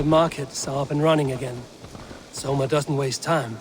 the markets are up and running again. Soma doesn't waste time.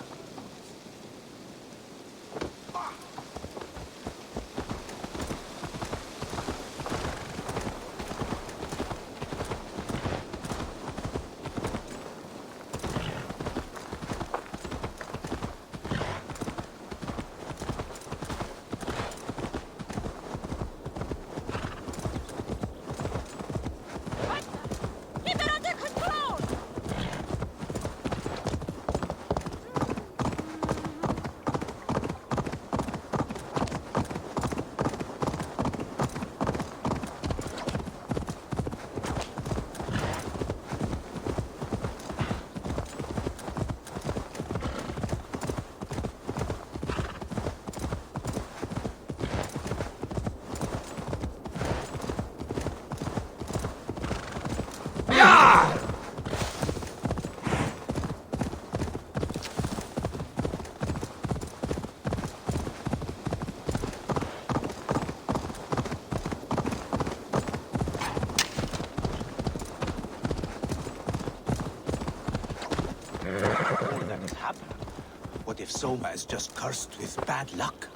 What if Soma is just cursed with bad luck?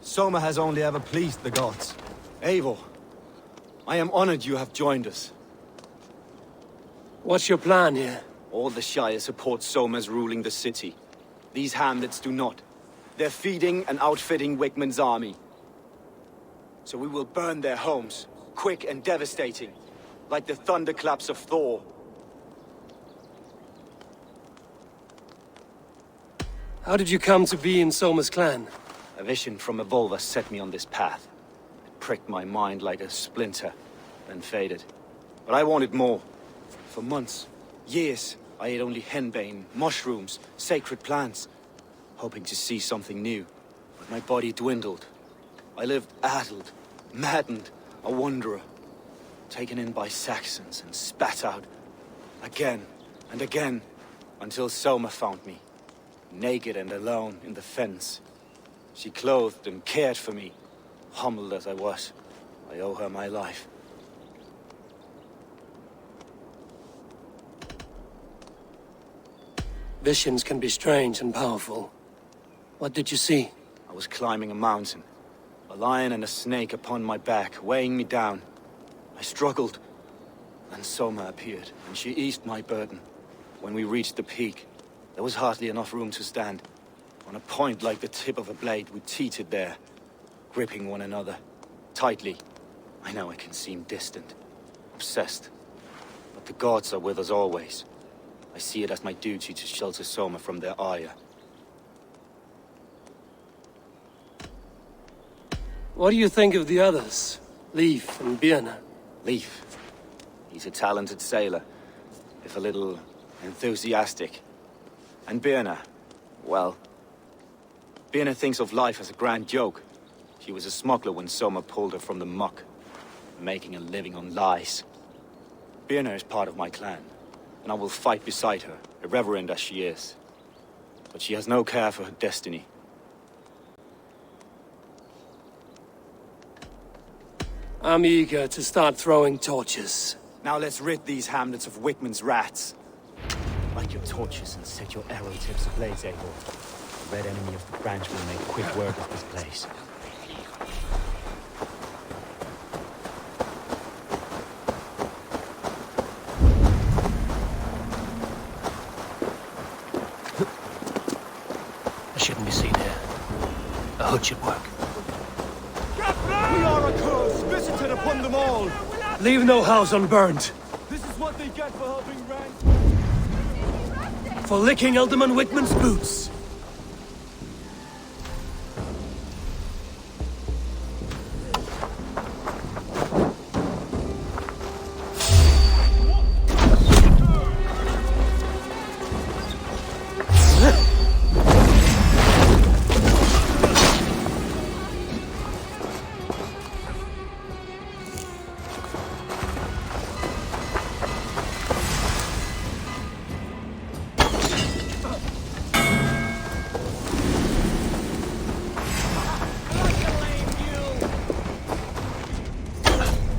Soma has only ever pleased the gods. Eivor, I am honored you have joined us. What's your plan here? All the Shire support Soma's ruling the city. These hamlets do not. They're feeding and outfitting Wickman's army. So we will burn their homes, quick and devastating, like the thunderclaps of Thor. How did you come to be in Soma's clan? A vision from Evolva set me on this path. It pricked my mind like a splinter, then faded. But I wanted more. For months, years, I ate only henbane, mushrooms, sacred plants, hoping to see something new. But my body dwindled. I lived addled, maddened, a wanderer, taken in by Saxons and spat out again and again, until Soma found me, naked and alone in the fens. She clothed and cared for me, humbled as I was. I owe her my life. Visions can be strange and powerful. What did you see? I was climbing a mountain. A lion and a snake upon my back, weighing me down. I struggled. Then Soma appeared, and she eased my burden. When we reached the peak, there was hardly enough room to stand. On a point like the tip of a blade, we teetered there, gripping one another, tightly. I know I can seem distant, obsessed. But the gods are with us always. I see it as my duty to shelter Soma from their ire. What do you think of the others? Leif and Birna? Leif. He's a talented sailor, if a little enthusiastic. And Birna, well, Birna thinks of life as a grand joke. She was a smuggler when Soma pulled her from the muck, making a living on lies. Birna is part of my clan, and I will fight beside her, irreverent as she is. But she has no care for her destiny. I'm eager to start throwing torches. Now let's rid these hamlets of Wickman's rats. Light your torches and set your arrow tips ablaze, Eivor. The red enemy of the branch will make quick work of this place. I shouldn't be seen here. A hood should work. We are a curse visited upon them all! Leave no house unburned. This is what they get for helping Rand. For licking Alderman Wickman's boots.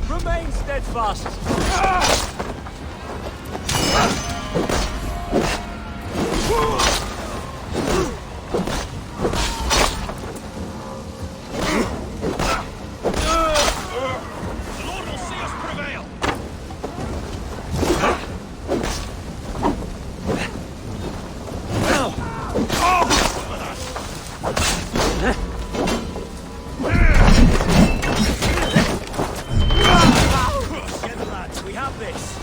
Remain steadfast! Get lads, we have this.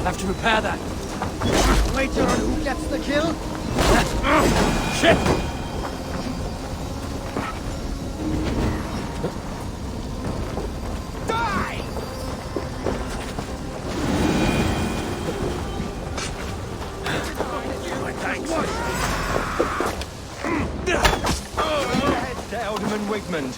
Have to repair that. Wager on who gets the kill? Shit! Die! My thanks. Head to Alderman Wigmund.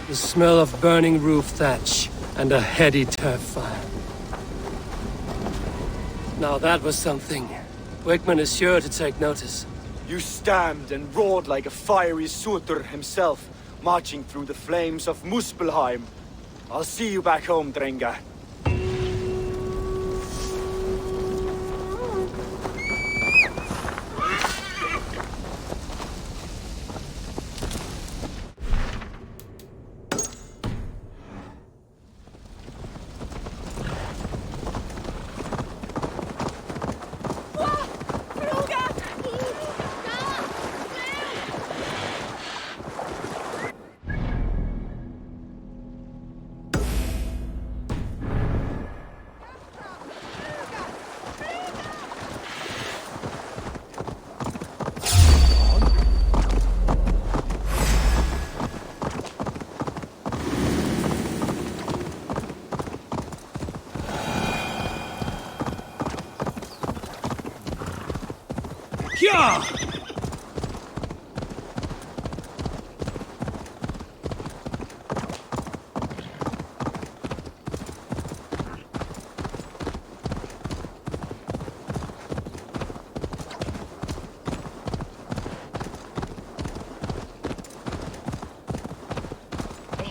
The smell of burning roof thatch and a heady turf fire. Now that was something. Wickman is sure to take notice. You stamped and roared like a fiery Surtur himself, marching through the flames of Muspelheim. I'll see you back home, Drenga.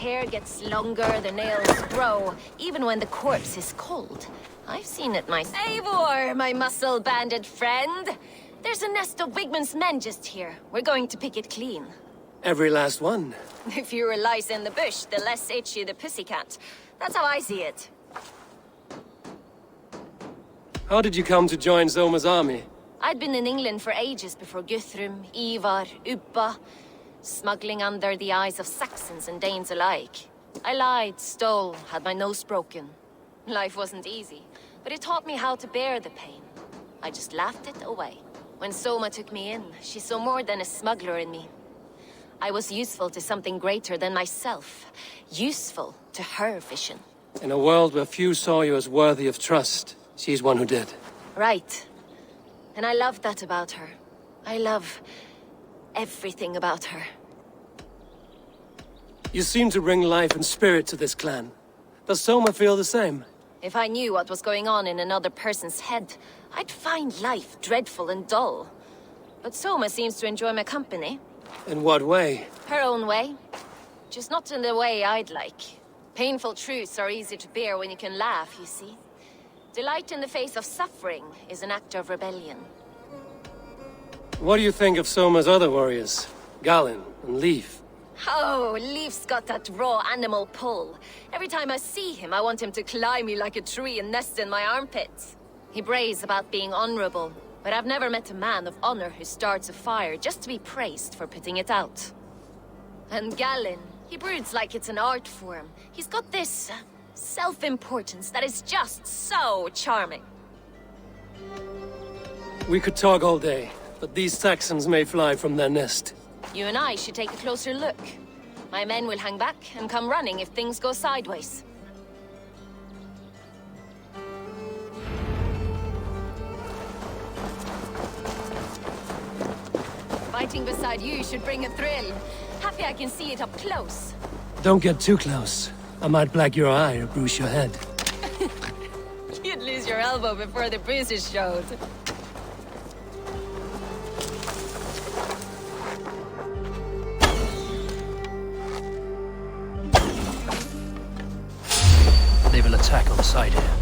Hair gets longer, the nails grow, even when the corpse is cold. I've seen it myself. Eivor, my muscle-banded friend! There's a nest of Wigman's men just here. We're going to pick it clean. Every last one. The fewer lice in the bush, the less itchy the pussycat. That's how I see it. How did you come to join Zoma's army? I'd been in England for ages before Guthrum, Ivar, Uppa. smuggling under the eyes of Saxons and Danes alike. I lied, stole, had my nose broken. Life wasn't easy, but it taught me how to bear the pain. I just laughed it away. When Soma took me in, she saw more than a smuggler in me. I was useful to something greater than myself. Useful to her vision. In a world where few saw you as worthy of trust, she's one who did. Right. And I love that about her. I love everything about her. You seem to bring life and spirit to this clan. Does Soma feel the same? If I knew what was going on in another person's head, I'd find life dreadful and dull. But Soma seems to enjoy my company. In what way? Her own way. Just not in the way I'd like. Painful truths are easy to bear when you can laugh, you see. Delight in the face of suffering is an act of rebellion. What do you think of Soma's other warriors? Galen and Leif? Oh, Leif's got that raw animal pull. Every time I see him, I want him to climb me like a tree and nest in my armpits. He brays about being honorable, but I've never met a man of honor who starts a fire just to be praised for putting it out. And Galen, he broods like it's an art form. He's got this self-importance that is just so charming. We could talk all day, but these Saxons may fly from their nest. You and I should take a closer look. My men will hang back and come running if things go sideways. Fighting beside you should bring a thrill. Happy I can see it up close. Don't get too close. I might black your eye or bruise your head. You'd lose your elbow before the bruises showed. They will attack on sight here.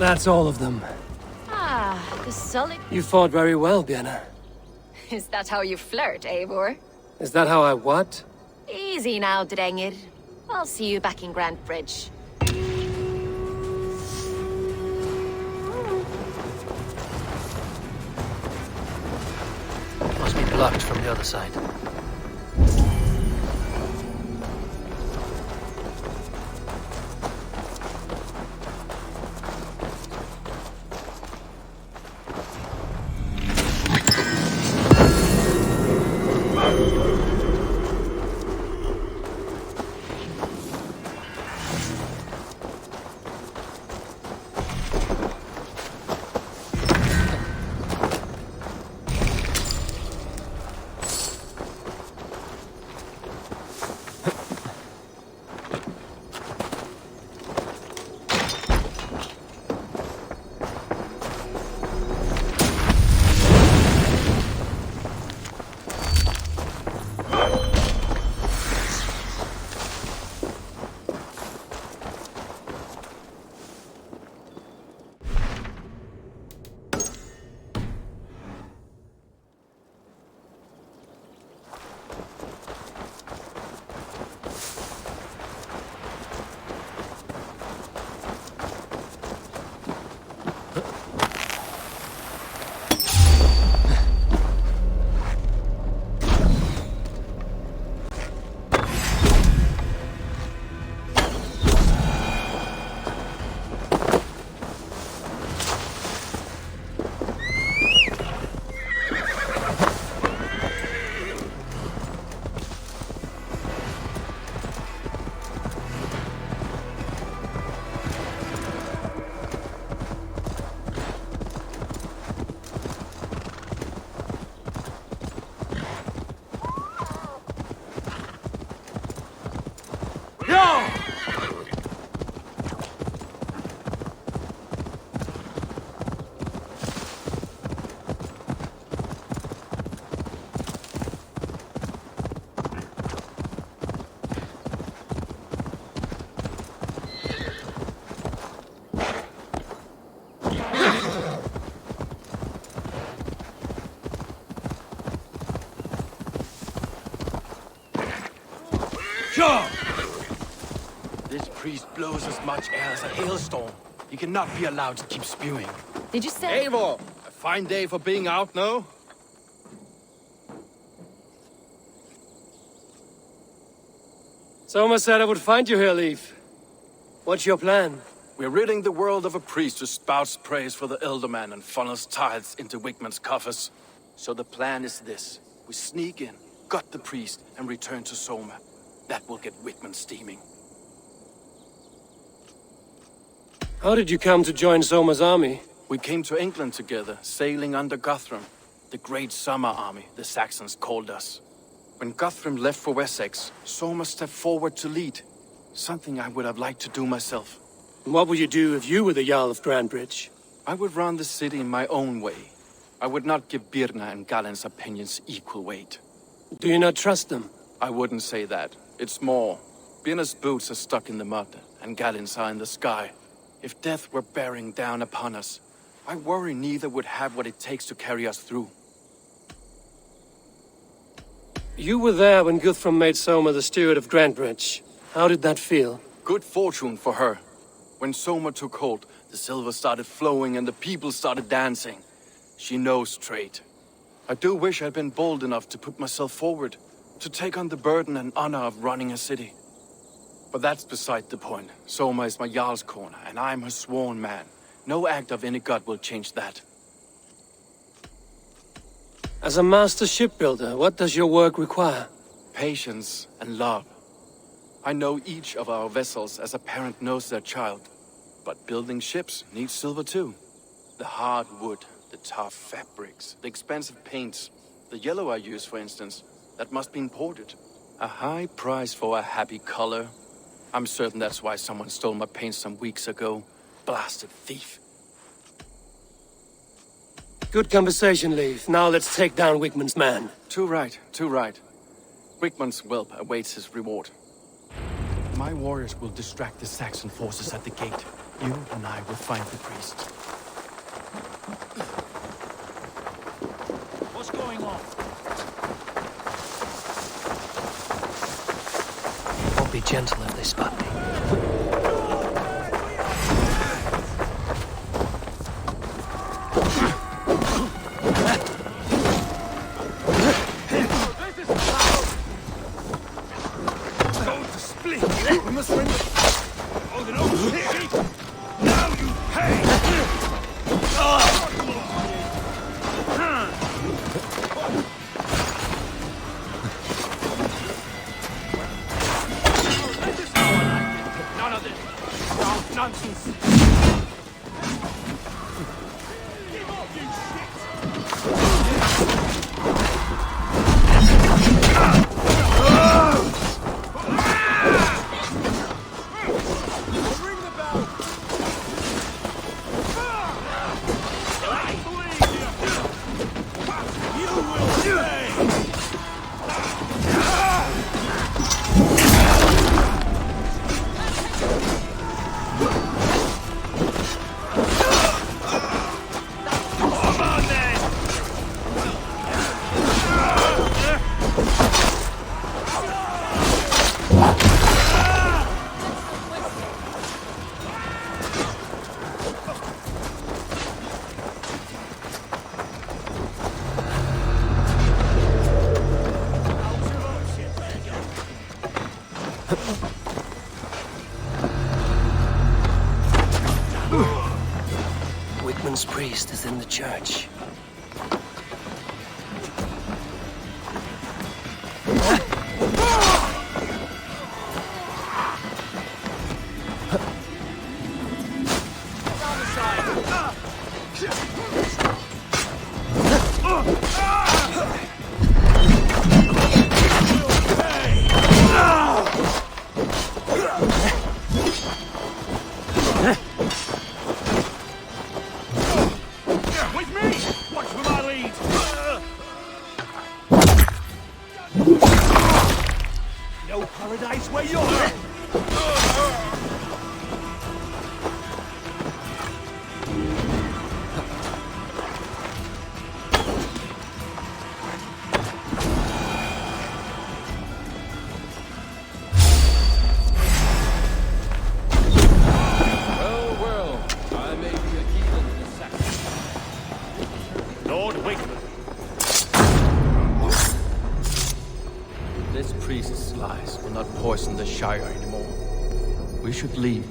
That's all of them. Ah, the solid... You fought very well, Björna. Is that how you flirt, Eivor? Is that how I what? Easy now, Drengir. I'll see you back in Grantebridge. Must be blocked from the other side. This priest blows as much air as a hailstorm. He cannot be allowed to keep spewing. Did you say... Eivor! A fine day for being out, no? Soma said I would find you here, Leif. What's your plan? We're ridding the world of a priest who spouts praise for the Elderman and funnels tithes into Wigman's coffers. So the plan is this. We sneak in, gut the priest, and return to Soma. That will get Wigman steaming. How did you come to join Soma's army? We came to England together, sailing under Guthrum. The Great Summer Army, the Saxons called us. When Guthrum left for Wessex, Soma stepped forward to lead. Something I would have liked to do myself. And what would you do if you were the Jarl of Grantebridge? I would run the city in my own way. I would not give Birna and Galen's opinions equal weight. Do you not trust them? I wouldn't say that. It's more. Birna's boots are stuck in the mud, and Galen's are in the sky. If death were bearing down upon us, I worry neither would have what it takes to carry us through. You were there when Guthrum made Soma the steward of Grantebridge. How did that feel? Good fortune for her. When Soma took hold, the silver started flowing and the people started dancing. She knows trade. I do wish I'd been bold enough to put myself forward, to take on the burden and honor of running a city. But that's beside the point. Soma is my Jarl's corner, and I'm her sworn man. No act of any god will change that. As a master shipbuilder, what does your work require? Patience and love. I know each of our vessels as a parent knows their child. But building ships needs silver too. The hard wood, the tough fabrics, the expensive paints. The yellow I use, for instance, that must be imported. A high price for a happy color. I'm certain that's why someone stole my paint some weeks ago. Blasted thief. Good conversation, Leif. Now let's take down Wigman's man. Too right, too right. Wigman's whelp awaits his reward. My warriors will distract the Saxon forces at the gate. You and I will find the priest. What's going on? Won't be gentle if they spot me. Wickman's priest is in the church. Poison the Shire anymore. We should leave.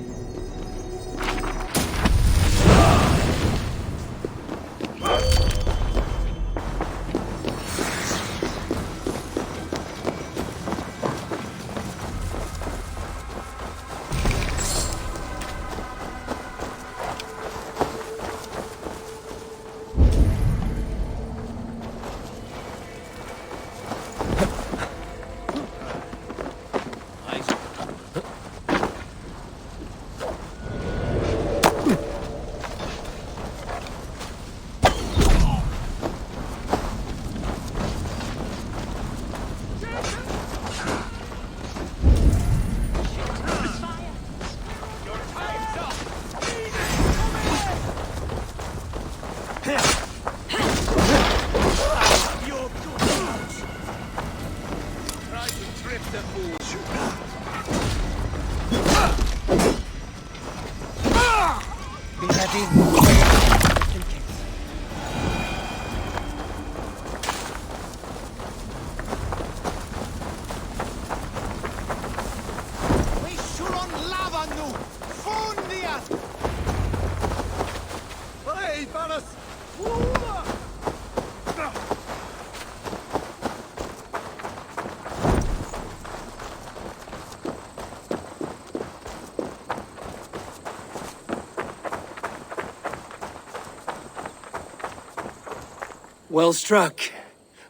Well struck.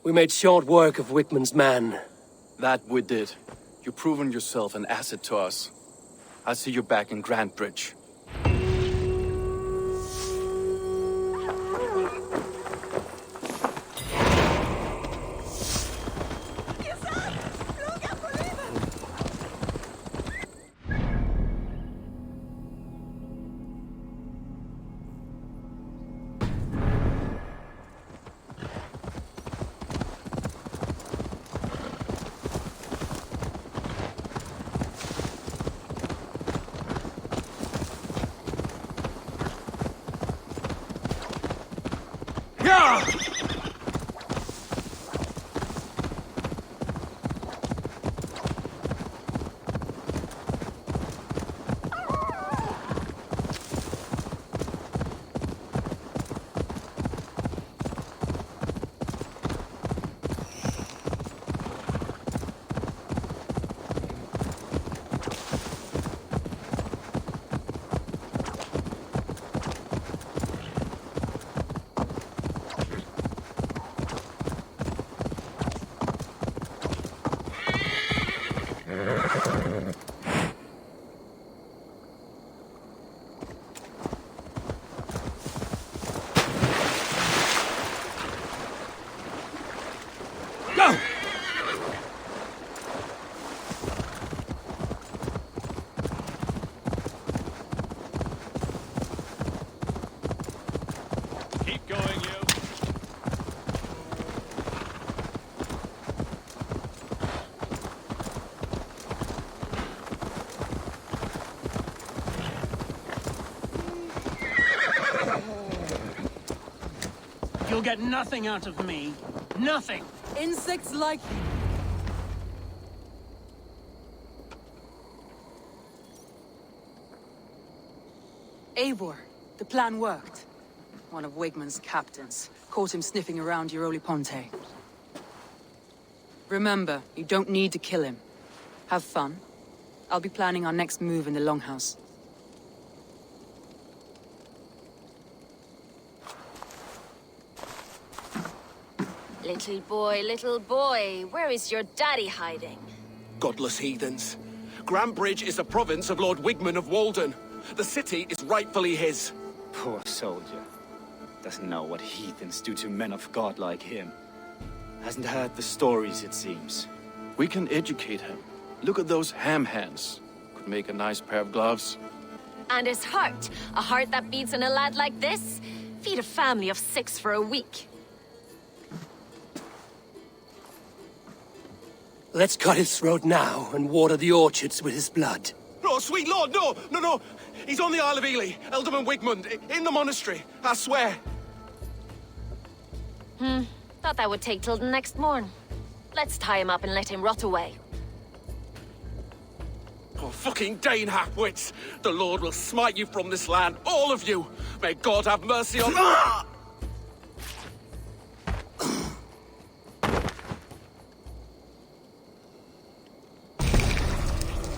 We made short work of Wickman's man. That we did. You've proven yourself an asset to us. I'll see you back in Grantebridge. Keep going, you. You'll get nothing out of me. Nothing. Insects like... Eivor, the plan worked. One of Wigman's captains caught him sniffing around Unholy Father. Remember, you don't need to kill him. Have fun. I'll be planning our next move in the Longhouse. Little boy, where is your daddy hiding? Godless heathens. Grantebridge is a province of Lord Wigman of Walden. The city is rightfully his. Poor soldier. Doesn't know what heathens do to men of God like him. Hasn't heard the stories, it seems. We can educate him. Look at those ham hands. Could make a nice pair of gloves. And his heart. A heart that beats in a lad like this? Feed a family of 6 for a week. Let's cut his throat now and water the orchards with his blood. No, sweet lord, no, no, no. He's on the Isle of Eels, Ealdorman Wigmund, in the monastery, I swear. Thought that would take till the next morn. Let's tie him up and let him rot away. Oh, fucking Dane halfwits! The Lord will smite you from this land, all of you! May God have mercy on...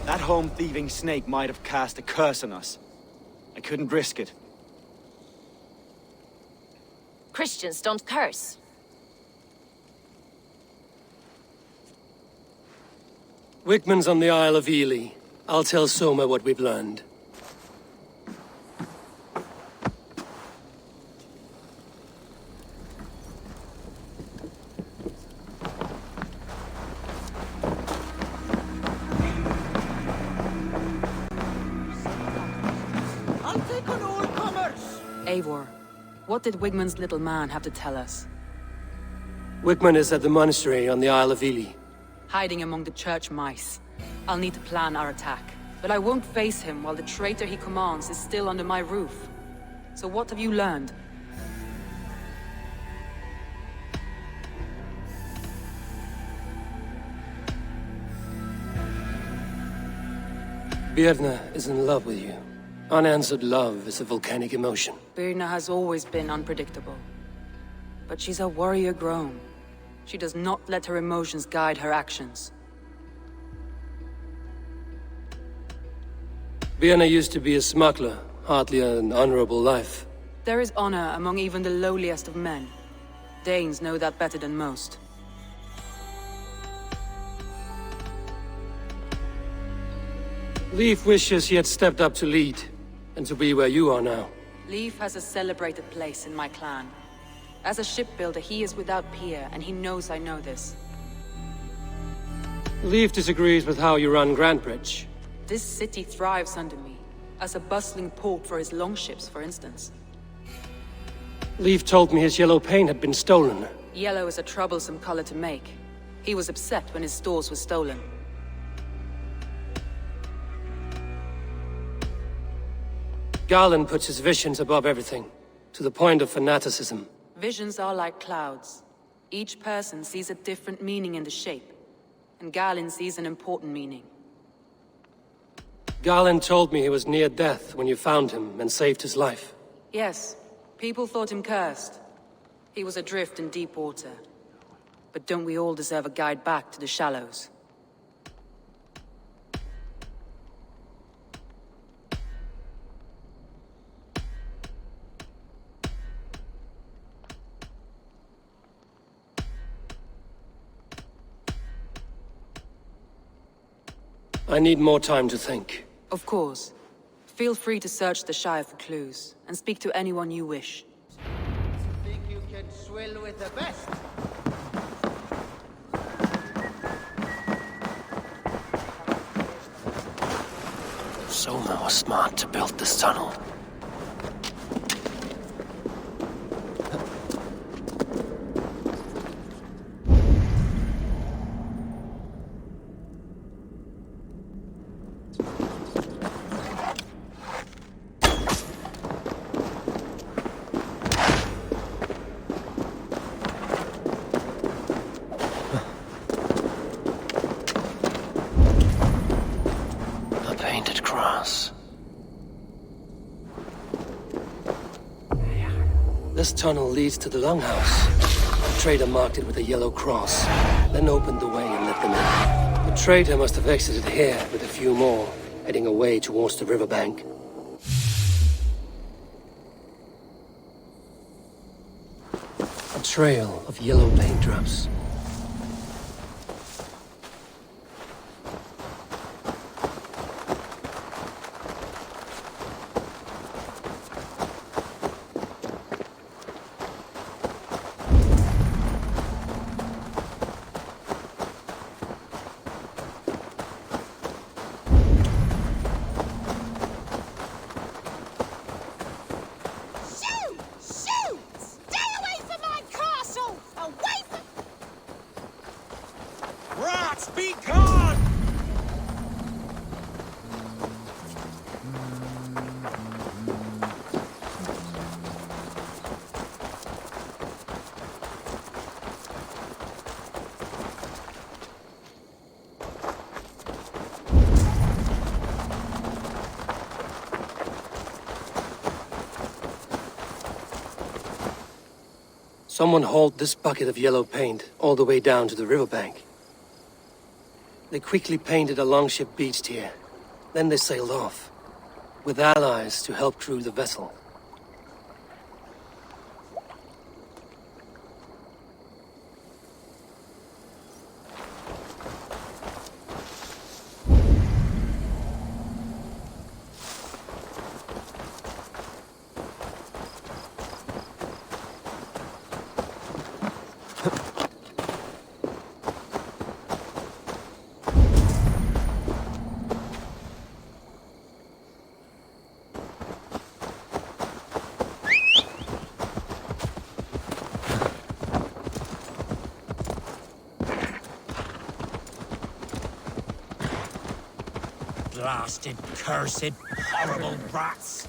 That home-thieving snake might have cast a curse on us. I couldn't risk it. Christians don't curse. Wigman's on the Isle of Eels. I'll tell Soma what we've learned. I'll take on all comers! Eivor, what did Wigman's little man have to tell us? Wigman is at the monastery on the Isle of Eels. Hiding among the church mice. I'll need to plan our attack. But I won't face him while the traitor he commands is still under my roof. So what have you learned? Birna is in love with you. Unanswered love is a volcanic emotion. Birna has always been unpredictable. But she's a warrior grown. She does not let her emotions guide her actions. Birna used to be a smuggler, hardly an honorable life. There is honor among even the lowliest of men. Danes know that better than most. Leif wishes he had stepped up to lead, and to be where you are now. Leif has a celebrated place in my clan. As a shipbuilder, he is without peer, and he knows I know this. Leif disagrees with how you run Grantebridge. This city thrives under me, as a bustling port for his longships, for instance. Leif told me his yellow paint had been stolen. Yellow is a troublesome color to make. He was upset when his stores were stolen. Garland puts his visions above everything, to the point of fanaticism. Visions are like clouds. Each person sees a different meaning in the shape, and Garland sees an important meaning. Garland told me he was near death when you found him and saved his life. Yes, people thought him cursed. He was adrift in deep water. But don't we all deserve a guide back to the shallows? I need more time to think. Of course. Feel free to search the Shire for clues, and speak to anyone you wish. Think you can swill with the best? Soma was smart to build this tunnel. This tunnel leads to the Longhouse. The trader marked it with a yellow cross, then opened the way and let them in. The trader must have exited here with a few more, heading away towards the riverbank. A trail of yellow paint drops. Someone hauled this bucket of yellow paint all the way down to the riverbank. They quickly painted a longship beached here. Then they sailed off, with allies to help crew the vessel. Blasted, cursed, horrible brats!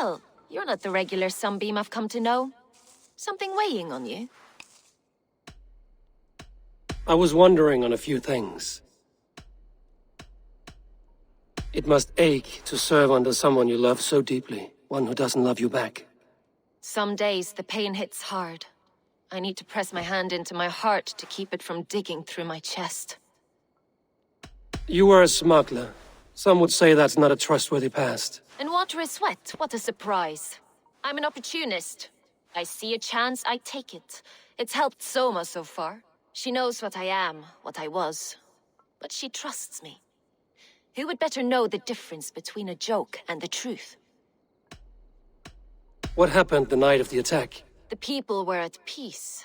Well, you're not the regular sunbeam I've come to know. Something weighing on you? I was wondering on a few things. It must ache to serve under someone you love so deeply, one who doesn't love you back. Some days the pain hits hard. I need to press my hand into my heart to keep it from digging through my chest. You were a smuggler. Some would say that's not a trustworthy past. And water is wet, what a surprise. I'm an opportunist. I see a chance, I take it. It's helped Soma so far. She knows what I am, what I was. But she trusts me. Who would better know the difference between a joke and the truth? What happened the night of the attack? The people were at peace.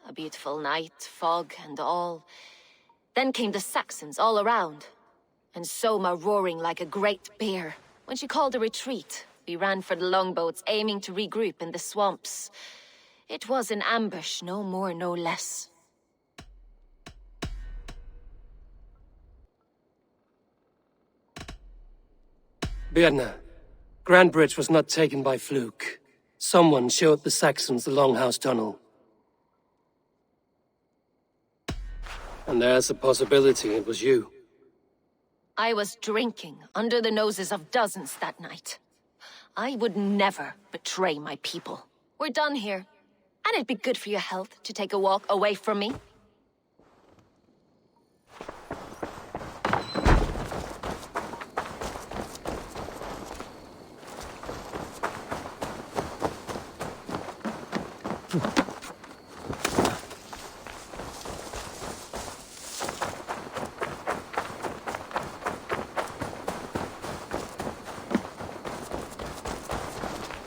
A beautiful night, fog and all. Then came the Saxons all around. And Soma roaring like a great bear. When she called a retreat, we ran for the longboats, aiming to regroup in the swamps. It was an ambush, no more, no less. Birna, Grantebridge was not taken by fluke. Someone showed the Saxons the Longhouse tunnel. And there's a possibility it was you. I was drinking under the noses of dozens that night. I would never betray my people. We're done here. And it'd be good for your health to take a walk away from me.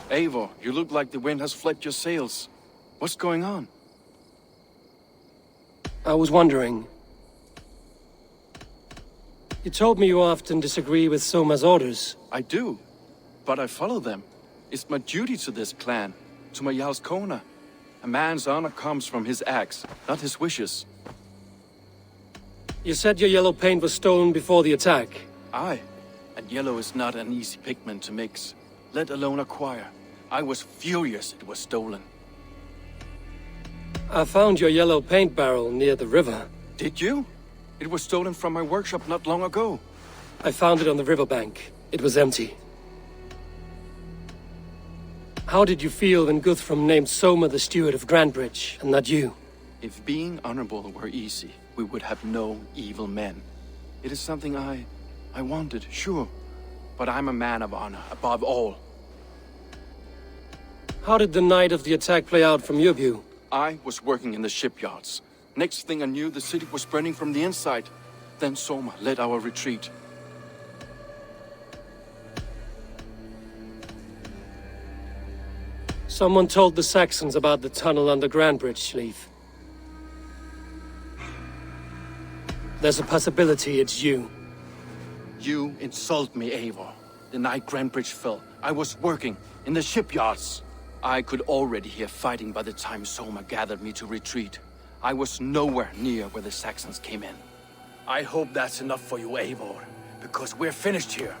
Eivor, you look like the wind has flecked your sails. What's going on? I was wondering. You told me you often disagree with Soma's orders. I do, but I follow them. It's my duty to this clan, to my Jarl's Kona. A man's honor comes from his acts, not his wishes. You said your yellow paint was stolen before the attack. Aye, and yellow is not an easy pigment to mix, let alone acquire. I was furious it was stolen. I found your yellow paint barrel near the river. Did you? It was stolen from my workshop not long ago. I found it on the riverbank. It was empty. How did you feel when Guthrum named Soma the steward of Grantebridge, and not you? If being honorable were easy, we would have no evil men. It is something I wanted, sure. But I'm a man of honor, above all. How did the night of the attack play out from your view? I was working in the shipyards. Next thing I knew, the city was burning from the inside. Then Soma led our retreat. Someone told the Saxons about the tunnel under Grantebridge, Leaf. There's a possibility it's you. You insult me, Eivor. The night Grantebridge fell, I was working in the shipyards. I could already hear fighting by the time Soma gathered me to retreat. I was nowhere near where the Saxons came in. I hope that's enough for you, Eivor, because we're finished here.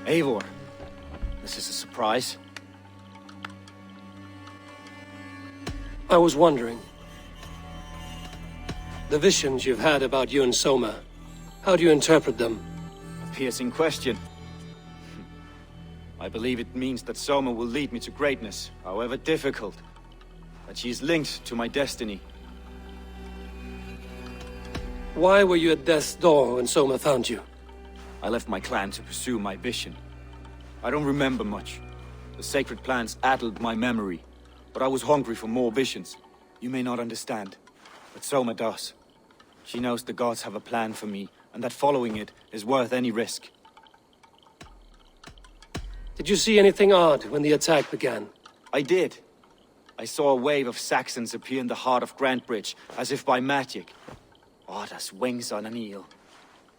Eivor, this is a surprise. I was wondering. The visions you've had about you and Soma, how do you interpret them? A piercing question. I believe it means that Soma will lead me to greatness, however difficult. That she is linked to my destiny. Why were you at death's door when Soma found you? I left my clan to pursue my vision. I don't remember much. The sacred plans addled my memory, but I was hungry for more visions. You may not understand, but Soma does. She knows the gods have a plan for me, and that following it is worth any risk. Did you see anything odd when the attack began? I did. I saw a wave of Saxons appear in the heart of Grantebridge, as if by magic. Odd as wings on an eel.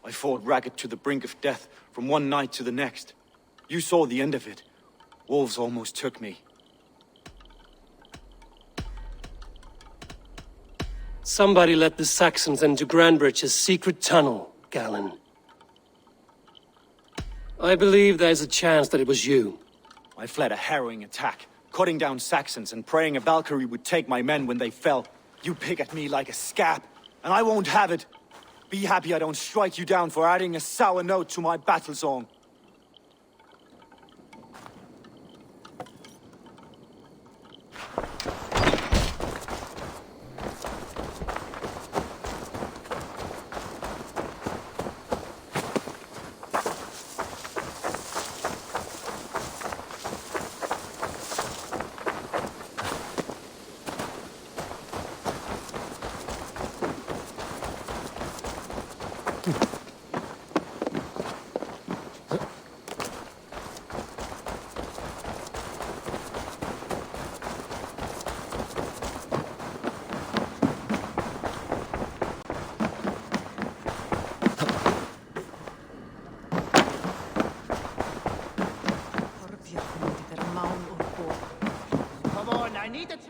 I fought ragged to the brink of death from one night to the next. You saw the end of it. Wolves almost took me. Somebody let the Saxons into Grantebridge's secret tunnel, Galen. I believe there's a chance that it was you. I fled a harrowing attack, cutting down Saxons and praying a Valkyrie would take my men when they fell. You pick at me like a scab, and I won't have it. Be happy I don't strike you down for adding a sour note to my battle song.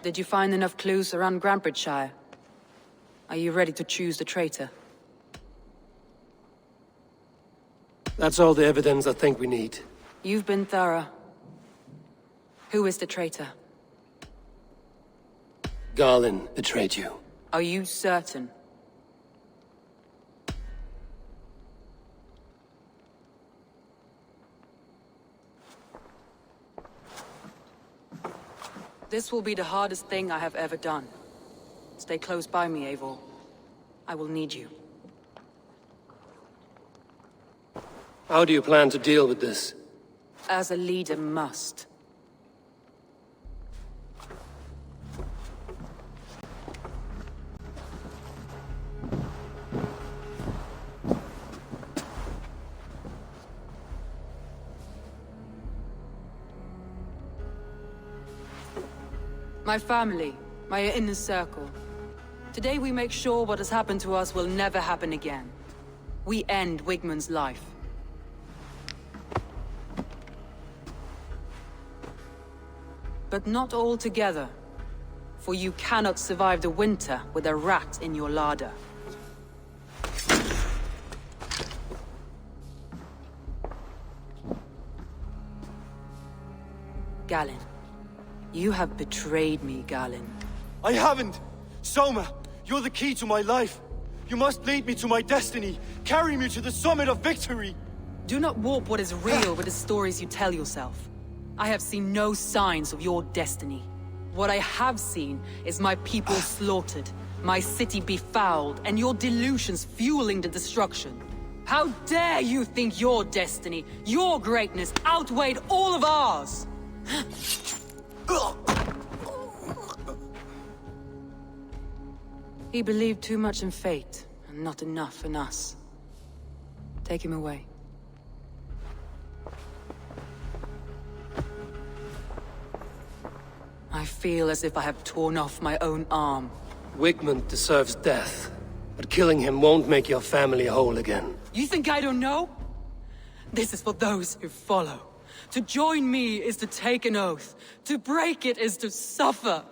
Did you find enough clues around Grantebridgescire? Are you ready to choose the traitor? That's all the evidence I think we need. You've been thorough. Who is the traitor? Garlin betrayed you. Are you certain? This will be the hardest thing I have ever done. Stay close by me, Eivor. I will need you. How do you plan to deal with this? As a leader must. My family, my inner circle. Today we make sure what has happened to us will never happen again. We end Wigmund's life. But not all together. For you cannot survive the winter with a rat in your larder. Galinn. You have betrayed me, Galinn. I haven't! Soma, you're the key to my life. You must lead me to my destiny. Carry me to the summit of victory. Do not warp what is real with the stories you tell yourself. I have seen no signs of your destiny. What I have seen is my people slaughtered, my city befouled, and your delusions fueling the destruction. How dare you think your destiny, your greatness, outweighed all of ours? He believed too much in fate, and not enough in us. Take him away. I feel as if I have torn off my own arm. Wigmund deserves death, but killing him won't make your family whole again. You think I don't know? This is for those who follow. To join me is to take an oath. To break it is to suffer.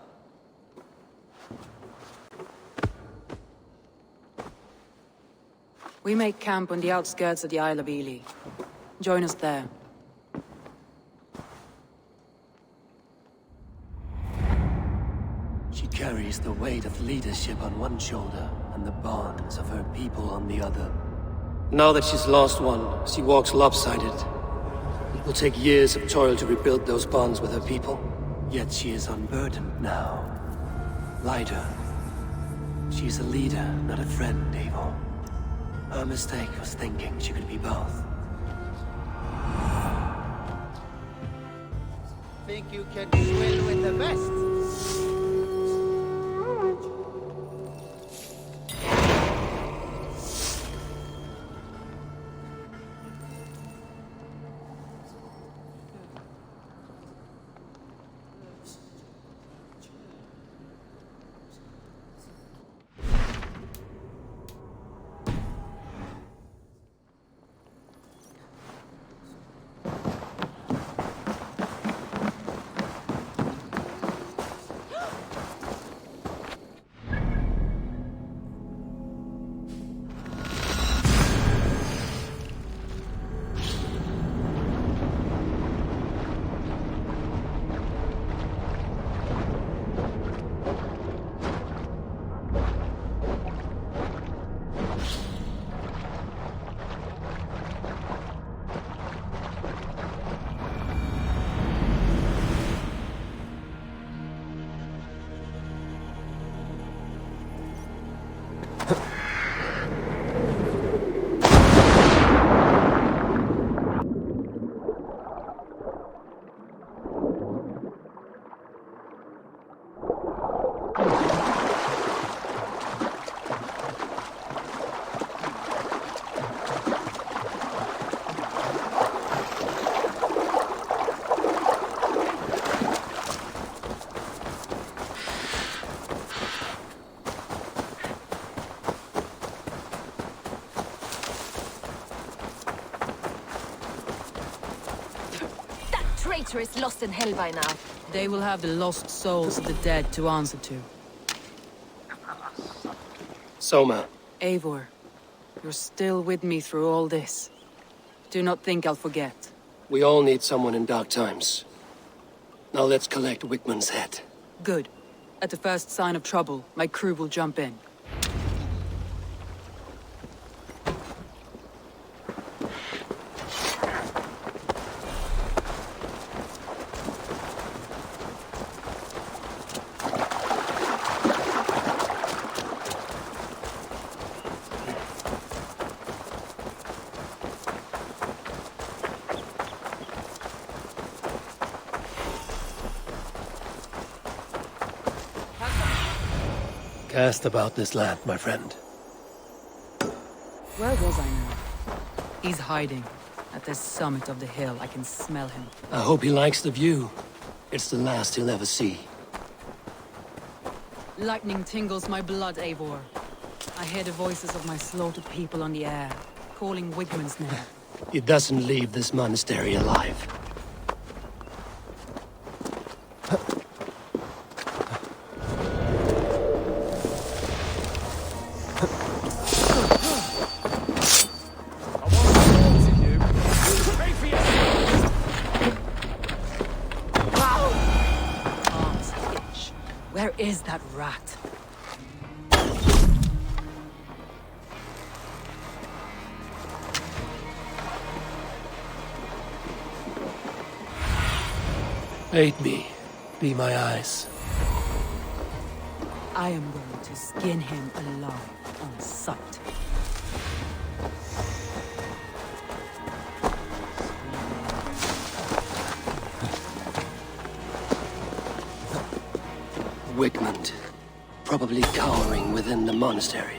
We make camp on the outskirts of the Isle of Eels. Join us there. She carries the weight of leadership on one shoulder and the bonds of her people on the other. Now that she's lost one, she walks lopsided. It will take years of toil to rebuild those bonds with her people. Yet she is unburdened now. Lighter. She is a leader, not a friend, Eivor. Her mistake was thinking she could be both. Think you can swim with the best? creature is lost in hell by now. They will have the lost souls of the dead to answer to. Soma. Eivor, you're still with me through all this. Do not think I'll forget. We all need someone in dark times. Now let's collect Wickman's head. Good. At the first sign of trouble, my crew will jump in. Cast about this land, my friend. Where was I now? He's hiding. At the summit of the hill, I can smell him. I hope he likes the view. It's the last he'll ever see. Lightning tingles my blood, Eivor. I hear the voices of my slaughtered people on the air, calling Wigman's name. He doesn't leave this monastery alive. Where is that rat? Aid me. Be my eyes. I am going to skin him alive on sight. Wickman, probably cowering within the monastery.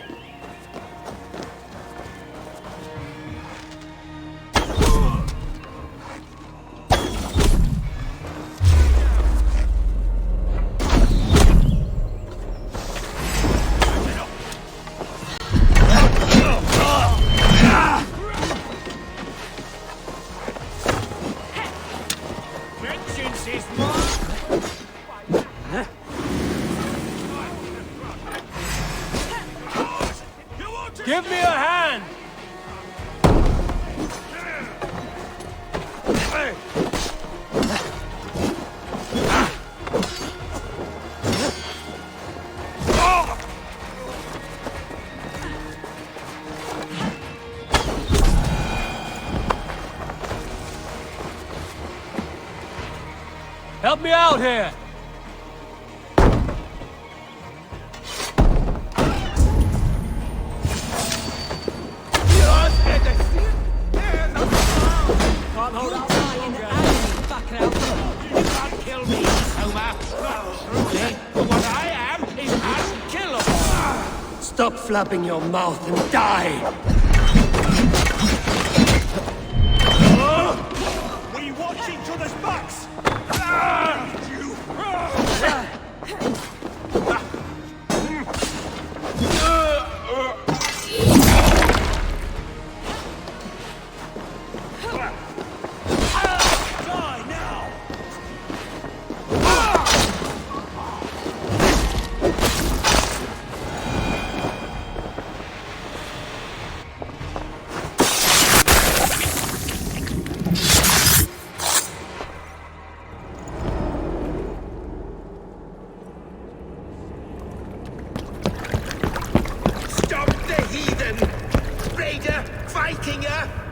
Give me a hand! Help me out here! Stop flapping your mouth and die! We watch each other's backs!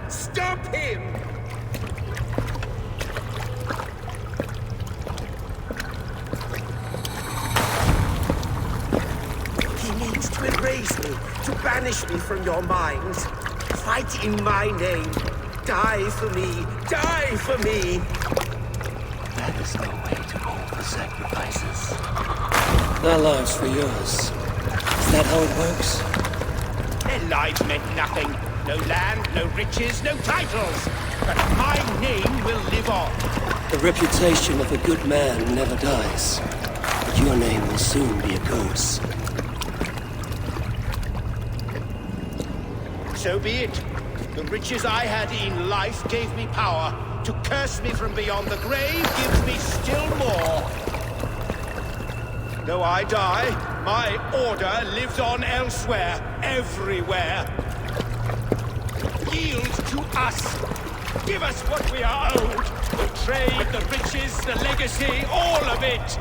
Stop him! He needs to erase me, to banish me from your mind. Fight in my name. Die for me. Die for me! That is no way to offer sacrifices. Their lives for yours. Is that how it works? Their lives meant nothing. No land, no riches, no titles. But my name will live on. The reputation of a good man never dies. But your name will soon be a curse. So be it. The riches I had in life gave me power. To curse me from beyond the grave gives me still more. Though I die, my order lives on elsewhere, everywhere. Yield to us. Give us what we are owed. The trade, the riches, the legacy, all of it.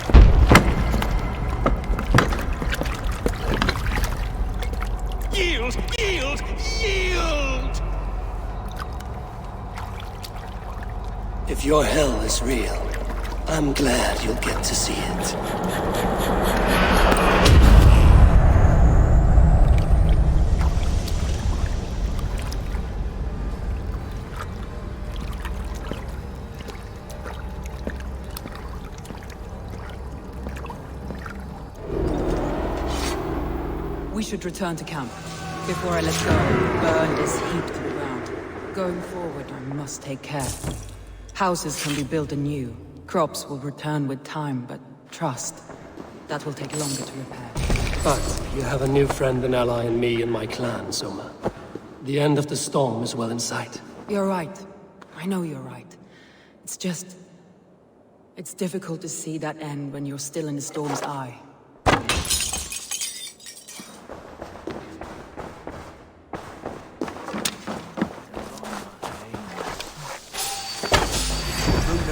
Yield! Yield! Yield! If your hell is real, I'm glad you'll get to see it. We should return to camp. Before I let go, burn this heap to the ground. Going forward, I must take care. Houses can be built anew. Crops will return with time, but trust, that will take longer to repair. But you have a new friend and ally in me and my clan, Soma. The end of the storm is well in sight. You're right. I know you're right. It's just... it's difficult to see that end when you're still in the storm's eye.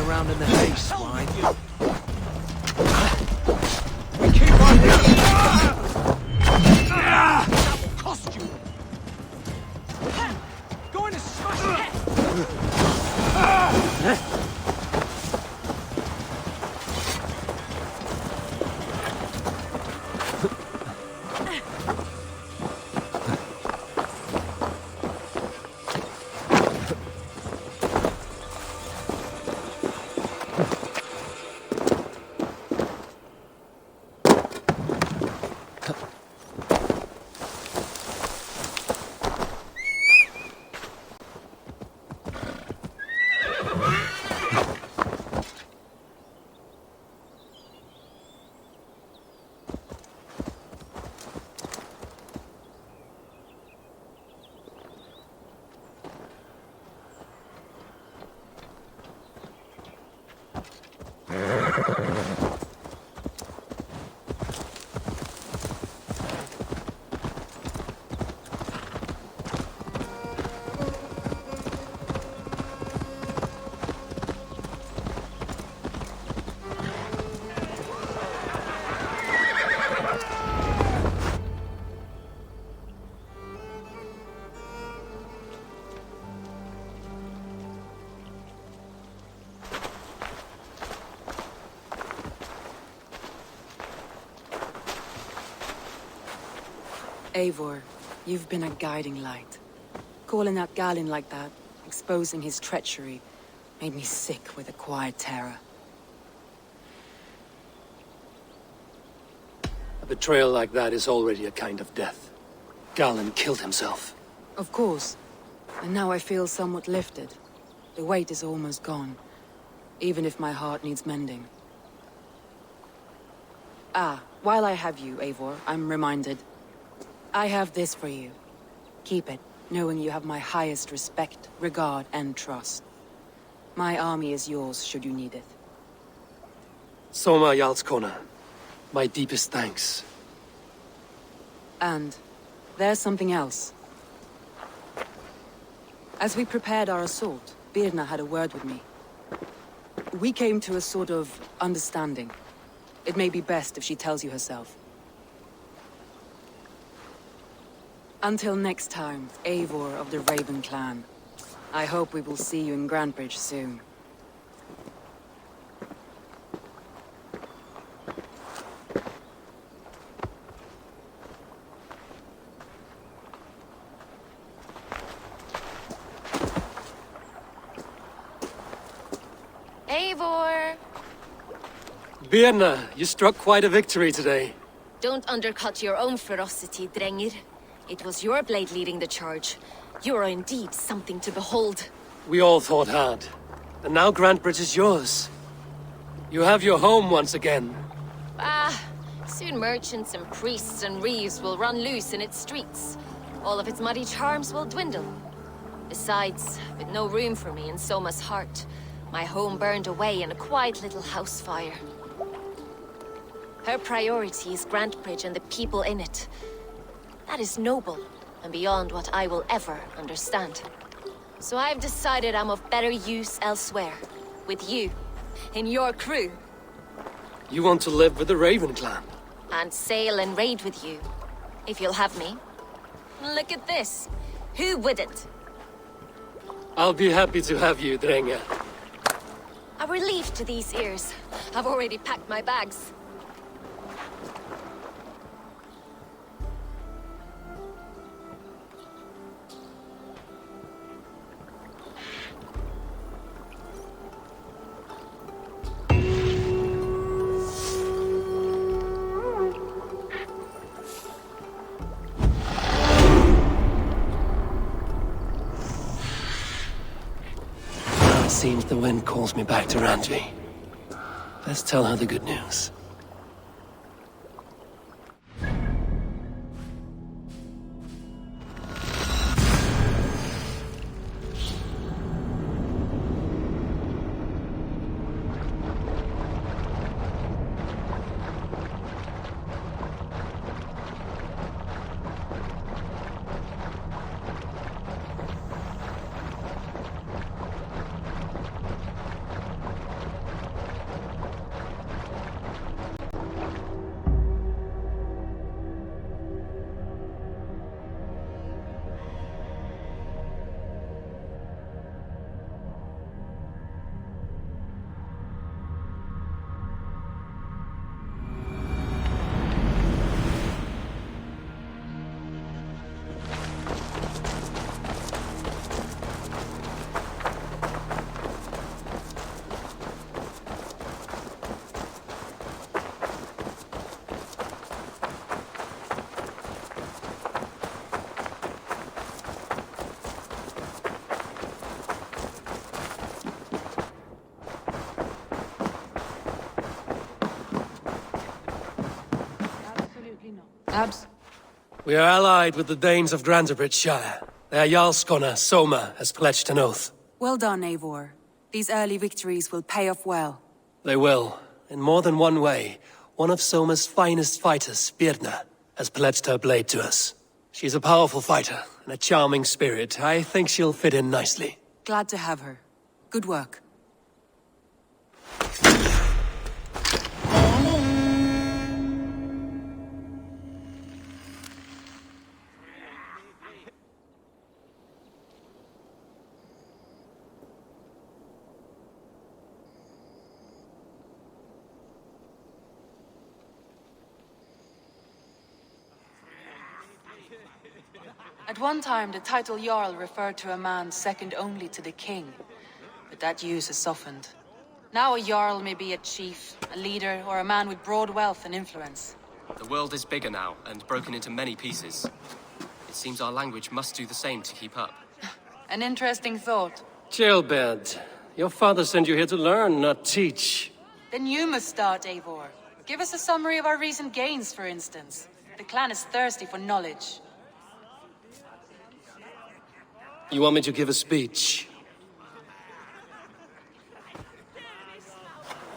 Around in the hay, swine. We keep on moving! That will cost you! Going to smash your head! Eivor, you've been a guiding light. Calling out Galinn like that, exposing his treachery, made me sick with a quiet terror. A betrayal like that is already a kind of death. Galinn killed himself. Of course. And now I feel somewhat lifted. The weight is almost gone, even if my heart needs mending. Ah, while I have you, Eivor, I'm reminded. I have this for you. Keep it, knowing you have my highest respect, regard, and trust. My army is yours, should you need it. Soma Jarlskona, my deepest thanks. And there's something else. As we prepared our assault, Birna had a word with me. We came to a sort of understanding. It may be best if she tells you herself. Until next time, Eivor of the Raven clan. I hope we will see you in Grantebridge soon. Eivor! Birna, you struck quite a victory today. Don't undercut your own ferocity, Drengir. It was your blade leading the charge. You are indeed something to behold. We all fought hard. And now Grantebridge is yours. You have your home once again. Soon merchants and priests and reeves will run loose in its streets. All of its muddy charms will dwindle. Besides, with no room for me in Soma's heart, My home burned away in a quiet little house fire. Her priority is Grantebridge and the people in it. That is noble, and beyond what I will ever understand. So I've decided I'm of better use elsewhere. With you. In your crew. You want to live with the Raven clan? And sail and raid with you. If you'll have me. Look at this. Who wouldn't? I'll be happy to have you, Drenge. A relief to these ears. I've already packed my bags. Seems the wind calls me back to Randvi. Let's tell her the good news. We are allied with the Danes of Grantebridgescire. Their Jarlskona, Soma, has pledged an oath. Well done, Eivor. These early victories will pay off well. They will. In more than one way, one of Soma's finest fighters, Birna, has pledged her blade to us. She's a powerful fighter and a charming spirit. I think she'll fit in nicely. Glad to have her. Good work. At one time, the title Jarl referred to a man second only to the king. But that use has softened. Now a Jarl may be a chief, a leader, or a man with broad wealth and influence. The world is bigger now, and broken into many pieces. It seems our language must do the same to keep up. An interesting thought. Chilbed, your father sent you here to learn, not teach. Then you must start, Eivor. Give us a summary of our recent gains, for instance. The clan is thirsty for knowledge. You want me to give a speech?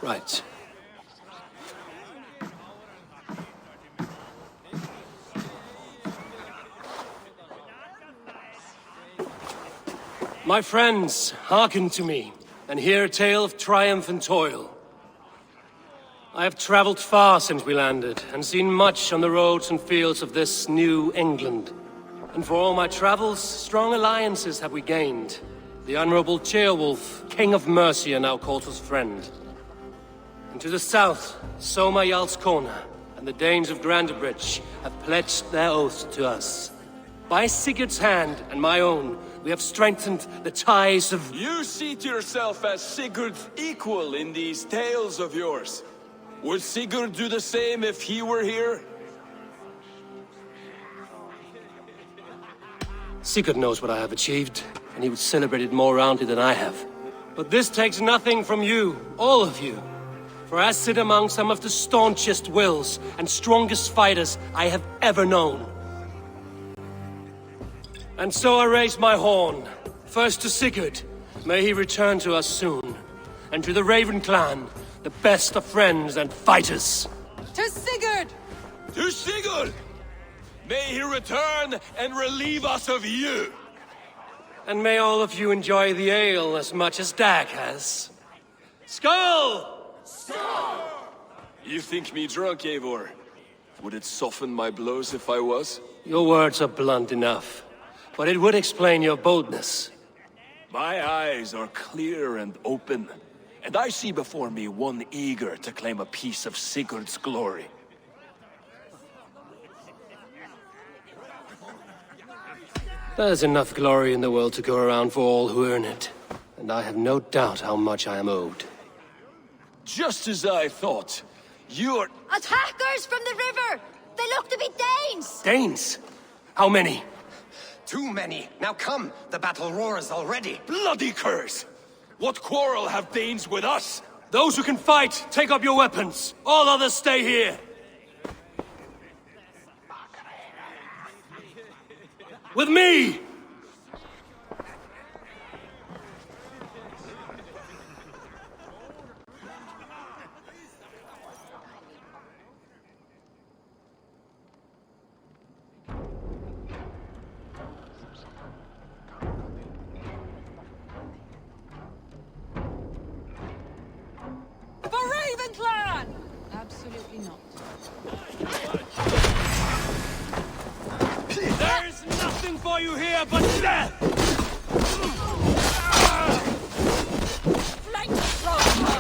Right. My friends, hearken to me, and hear a tale of triumph and toil. I have traveled far since we landed, and seen much on the roads and fields of this new England. And for all my travels, strong alliances have we gained. The Honorable Ceolwulf, King of Mercia, now calls us friend. And to the south, Soma Jarlskona and the Danes of Grantebridge have pledged their oath to us. By Sigurd's hand and my own, we have strengthened the ties of... You see to yourself as Sigurd's equal in these tales of yours. Would Sigurd do the same if he were here? Sigurd knows what I have achieved, and he would celebrate it more roundly than I have. But this takes nothing from you, all of you. For I sit among some of the staunchest wills and strongest fighters I have ever known. And so I raise my horn, first to Sigurd. May he return to us soon. and to the Raven clan, the best of friends and fighters. To Sigurd! To Sigurd! May he return and relieve us of you! And may all of you enjoy the ale as much as Dag has. Skull! You think me drunk, Eivor? Would it soften my blows if I was? Your words are blunt enough, but it would explain your boldness. My eyes are clear and open, and I see before me one eager to claim a piece of Sigurd's glory. There's enough glory in the world to go around for all who earn it, and I have no doubt how much I am owed. Just as I thought. You're... Attackers from the river! They look to be Danes! Danes? How many? Too many. Now come, the battle roars already. Bloody curse! What quarrel have Danes with us? Those who can fight, take up your weapons. All others stay here. With me! For Raven Clan! Absolutely not. There's nothing for you here but death!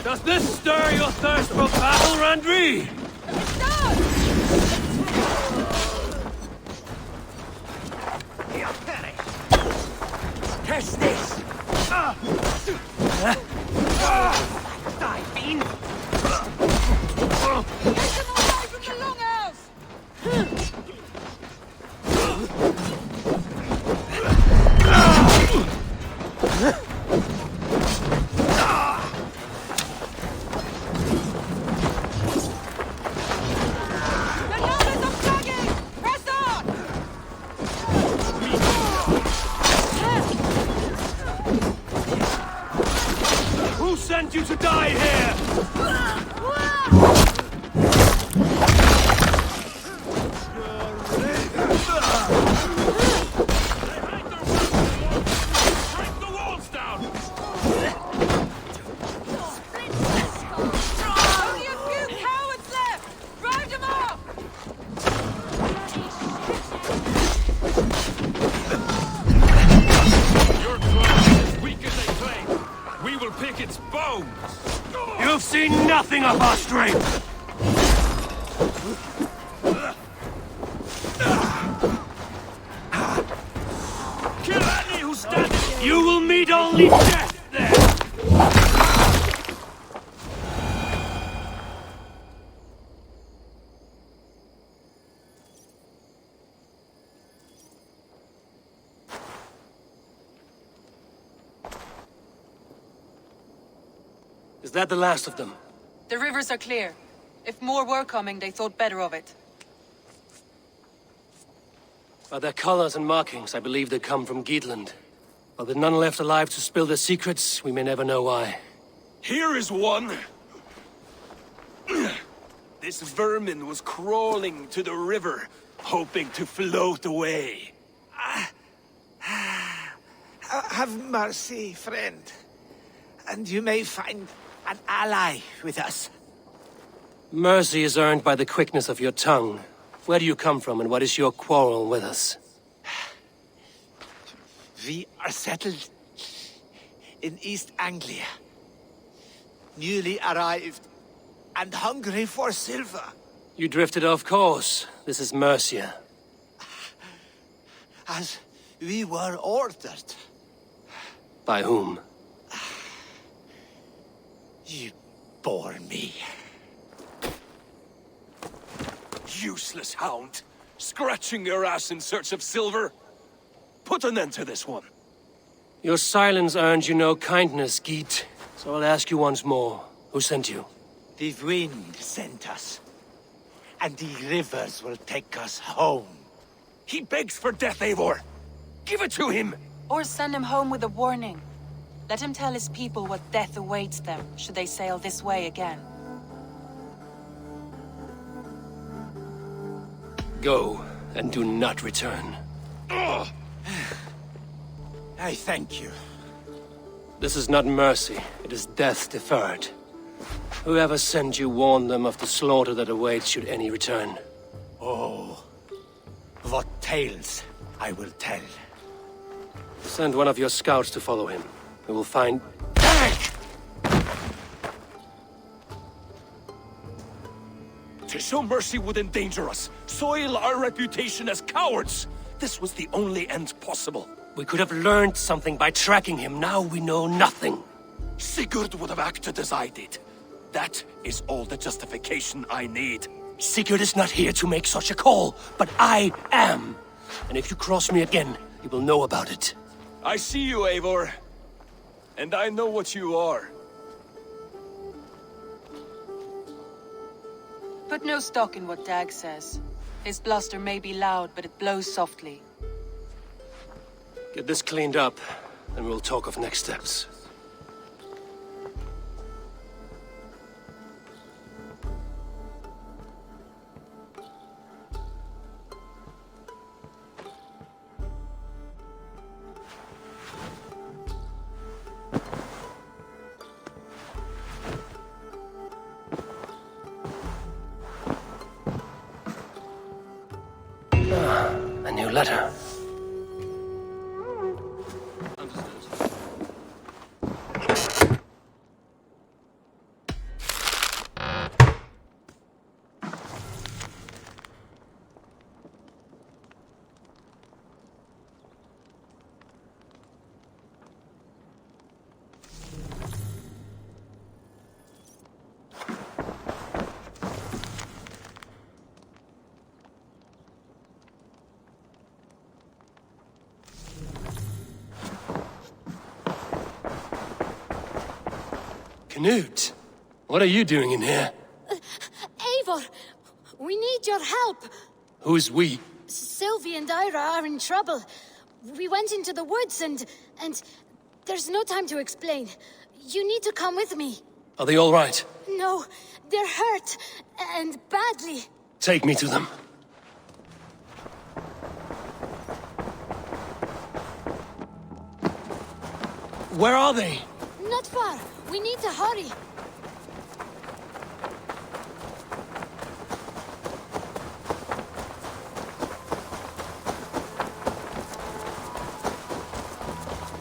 Does this stir your thirst for battle, Randri? It does! Test this! Die, fiend! Get them away from the longhouse! The numbers are flagging! Press on! Who sent you to die here? Break the walls down! Only a few cowards left! Round them up! Your clan is as weak as they claim. We will pick its bones! You've seen nothing of our strength! Kill any who stands! You will meet only death there! Is that the last of them? The rivers are clear. If more were coming, they thought better of it. By their colors and markings, I believe they come from Geatland. But with none left alive to spill their secrets, we may never know why. Here is one. This vermin was crawling to the river, hoping to float away. Have mercy, friend. And you may find an ally with us. Mercy is earned by the quickness of your tongue. Where do you come from, and what is your quarrel with us? We are settled in East Anglia. Newly arrived and hungry for silver. You drifted off course. This is Mercia. As we were ordered. By whom? You bore me. Useless hound! Scratching your ass in search of silver! Put an end to this one! Your silence earned you no kindness, Geet. So I'll ask you once more. Who sent you? The wind sent us. And the rivers will take us home. He begs for death, Eivor! Give it to him! Or send him home with a warning. Let him tell his people what death awaits them should they sail this way again. Go, and do not return. I thank you. This is not mercy, it is death deferred. Whoever sent you warned them of the slaughter that awaits should any return. Oh, what tales I will tell. Send one of your scouts to follow him. We will find... To show mercy would endanger us, soil our reputation as cowards. This was the only end possible. We could have learned something by tracking him. Now we know nothing. Sigurd would have acted as I did. That is all the justification I need. Sigurd is not here to make such a call, but I am. And if you cross me again, you will know about it. I see you, Eivor. And I know what you are. Put no stock in what Dag says. His bluster may be loud, but it blows softly. Get this cleaned up, and we'll talk of next steps. A new letter. Knut, what are you doing in here? Eivor, we need your help. Who's we? Sylvie and Ira are in trouble. We went into the woods and there's no time to explain. You need to come with me. Are they all right? No, they're hurt, and badly. Take me to them. Where are they? Not far. We need to hurry.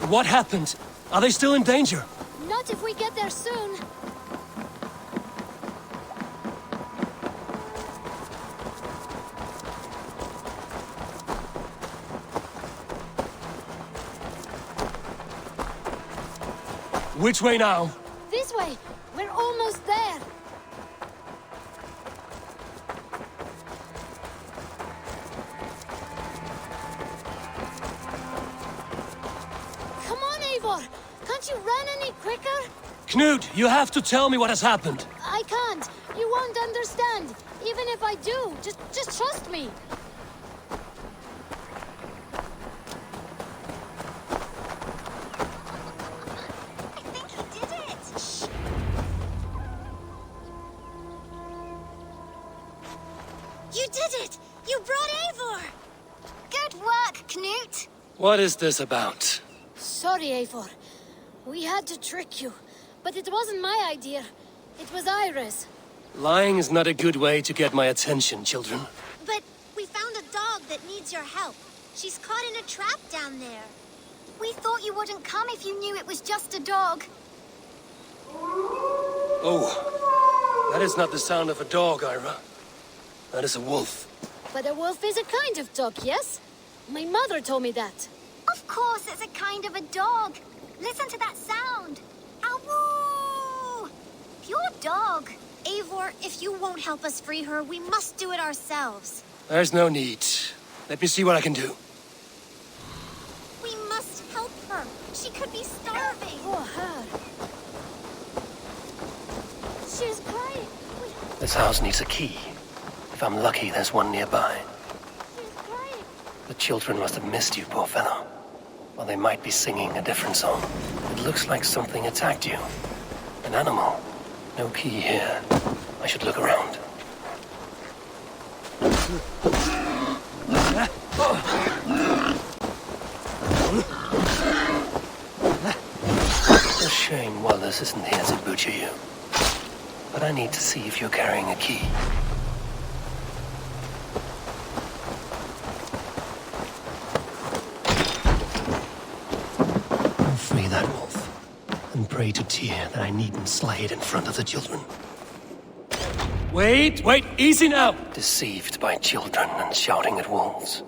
What happened? Are they still in danger? Not if we get there soon. Which way now? This way. We're almost there. Come on, Eivor. Can't you run any quicker? Knut, you have to tell me what has happened. I can't. You won't understand. Even if I do, just trust me. What is this about? Sorry, Eivor. We had to trick you. But it wasn't my idea. It was Ira's. Lying is not a good way to get my attention, children. But we found a dog that needs your help. She's caught in a trap down there. We thought you wouldn't come if you knew it was just a dog. Oh, that is not the sound of a dog, Ira. That is a wolf. But a wolf is a kind of dog, yes? My mother told me that. Of course it's a kind of a dog. Listen to that sound. Ow! Pure dog. Eivor, if you won't help us free her, we must do it ourselves. There's no need. Let me see what I can do. We must help her. She could be starving. Oh, her. She's crying. This house needs a key. If I'm lucky, there's one nearby. She's crying. The children must have missed you, poor fellow. Well, they might be singing a different song. It looks like something attacked you. An animal. No key here. I should look around. A shame Wallace isn't here to butcher you. But I need to see if you're carrying a key. Free that wolf, and pray to Tyr that I needn't slay it in front of the children. Wait, easy now! Deceived by children and shouting at wolves.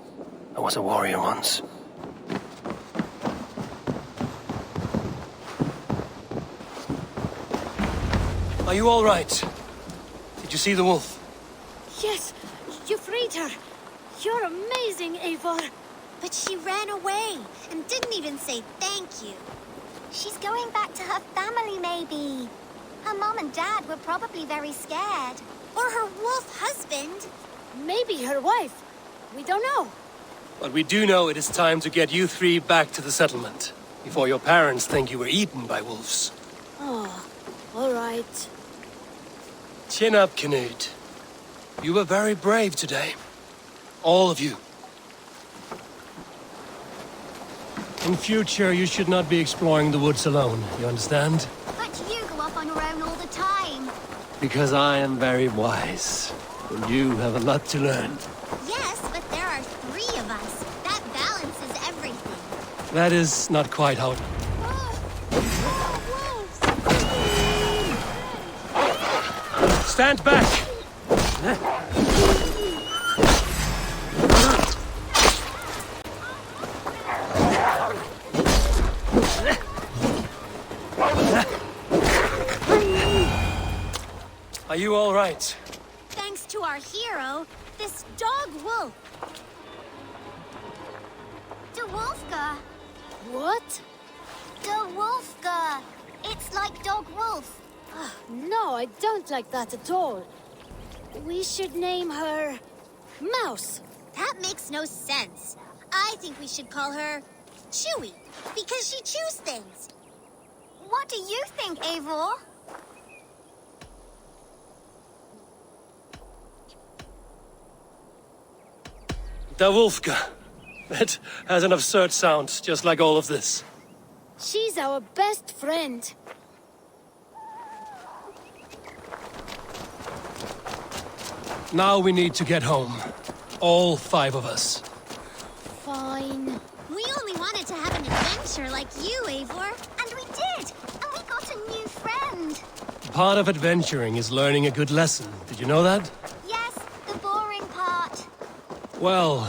I was a warrior once. Are you all right? Did you see the wolf? Yes, you freed her. You're amazing, Eivor. But she ran away and didn't even say thank you. She's going back to her family, maybe. Her mom and dad were probably very scared. Or her wolf husband. Maybe her wife. We don't know. But we do know it is time to get you three back to the settlement, before your parents think you were eaten by wolves. Oh, all right. Chin up, Canute. You were very brave today. All of you. In future, you should not be exploring the woods alone, you understand? But you go off on your own all the time. Because I am very wise, and you have a lot to learn. Yes, but there are 3 of us. That balances everything. That is not quite how it... Stand back! Are you all right? Thanks to our hero, this dog wolf. De Wolfga. What? De Wolfga. It's like dog wolf. No, I don't like that at all. We should name her... Mouse. That makes no sense. I think we should call her Chewy, because she chews things. What do you think, Eivor? Da Wolfga. That has an absurd sound, just like all of this. She's our best friend. Now we need to get home. All 5 of us. Fine. We only wanted to have an adventure like you, Eivor. And we did! And we got a new friend. Part of adventuring is learning a good lesson. Did you know that? Yes, the boring part. Well,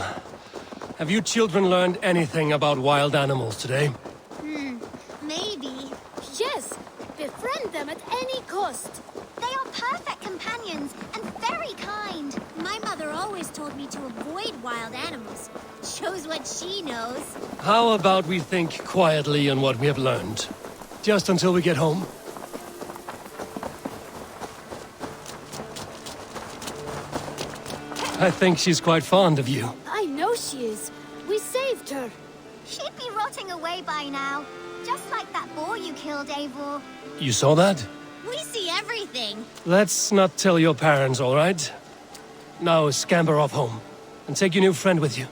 have you children learned anything about wild animals today? Maybe. Yes, befriend them at any cost. They are perfect companions and very kind. My mother always told me to avoid wild animals. Shows what she knows. How about we think quietly on what we have learned? Just until we get home? I think she's quite fond of you. I know she is. We saved her. She'd be rotting away by now. Just like that boar you killed, Eivor. You saw that? We see everything. Let's not tell your parents, all right? Now scamper off home, and take your new friend with you.